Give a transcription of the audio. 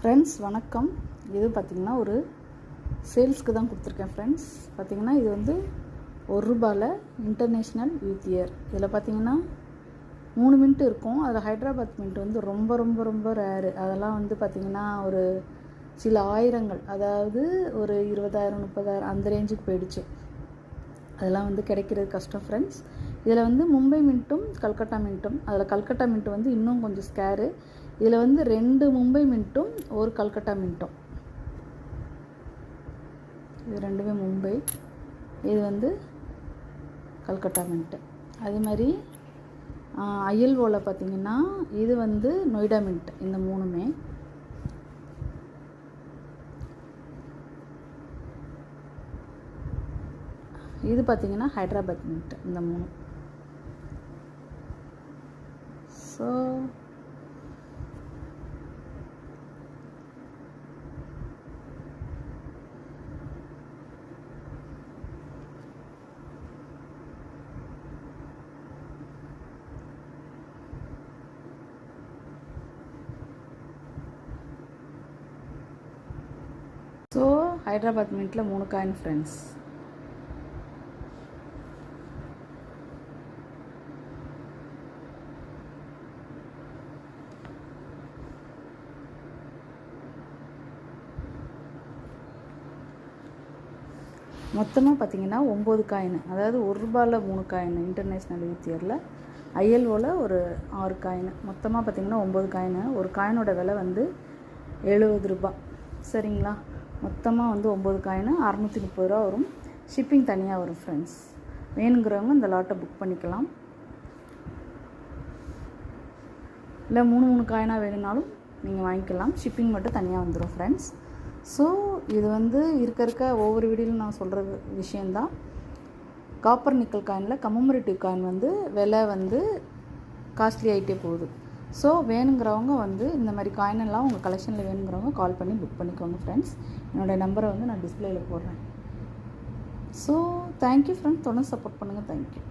Friends வணக்கம். இது பார்த்திங்கன்னா ஒரு சேல்ஸ்க்கு தான் கொடுத்துருக்கேன் ஃப்ரெண்ட்ஸ். பார்த்திங்கன்னா இது வந்து ₹1 இன்டர்நேஷ்னல் யூத் இயர். இதில் பார்த்திங்கன்னா 3 மின்ட் இருக்கும். அதில் ஹைதராபாத் மின்ட் வந்து ரொம்ப ரொம்ப ரொம்ப ரேரு. அதெல்லாம் வந்து பார்த்திங்கன்னா ஒரு சில ஆயிரங்கள், அதாவது ஒரு 20,000 30,000 அந்த ரேஞ்சுக்கு போயிடுச்சு. அதெல்லாம் வந்து கிடைக்கிறது கஷ்டம் ஃப்ரெண்ட்ஸ். இதில் வந்து மும்பை மின்ட்டும் கல்கட்டா மின்ட்டும், அதில் கல்கட்டா மின்ட் வந்து இன்னும் கொஞ்சம் ஸ்கேரு. இதில் வந்து 2 மும்பை மின்ட்டும் ஒரு கல்கட்டா மின்ட்டும். இது ரெண்டுமே மும்பை, இது வந்து கல்கட்டா மின்ட்டு. அதே மாதிரி ஐஎல்ஓவில் பார்த்திங்கன்னா இது வந்து நொய்டா மின்ட். இந்த 3மே இது பார்த்திங்கன்னா ஹைதராபாத் மின்ட். இந்த 3. ஸோ ஹைதராபாத் மின்ட்டில் 3 காயின் ஃப்ரெண்ட்ஸ். மொத்தமாக பார்த்திங்கன்னா 9 காயின், அதாவது ₹1 3 காயின் இன்டர்நேஷ்னல் யூத் இயரில். ஐஎல்ஓவில் ஒரு 6 காயின், மொத்தமாக பார்த்திங்கன்னா 9 காயின். ஒரு காயினோட விலை வந்து ₹70. சரிங்களா? மொத்தமாக வந்து 9 காயின் ₹630 வரும். ஷிப்பிங் தனியாக வரும் ஃப்ரெண்ட்ஸ். வேணுங்கிறவங்க இந்த லாட்டை புக் பண்ணிக்கலாம். இல்லை 3 காயினாக வேணும்னாலும் நீங்கள் வாங்கிக்கலாம். ஷிப்பிங் மட்டும் தனியாக வந்துடும் ஃப்ரெண்ட்ஸ். ஸோ இது வந்து இருக்க ஒவ்வொரு வீடியோலும் நான் சொல்கிற விஷயந்தான். காப்பர் நிக்கல் காயினில் கமமரேட்டிவ் காயின் வந்து விலை வந்து காஸ்ட்லி ஆகிட்டே போகுது. ஸோ வேணுங்கிறவங்க வந்து இந்த மாதிரி காயினெல்லாம் உங்கள் கலெக்ஷனில் வேணுங்கிறவங்க கால் பண்ணி புக் பண்ணிக்கோங்க ஃப்ரெண்ட்ஸ். என்னோடய நம்பரை வந்து நான் டிஸ்பிளேயில் போடுறேன். So thank you friends. தொடர்ந்து சப்போர்ட் பண்ணுங்கள். தேங்க்யூ.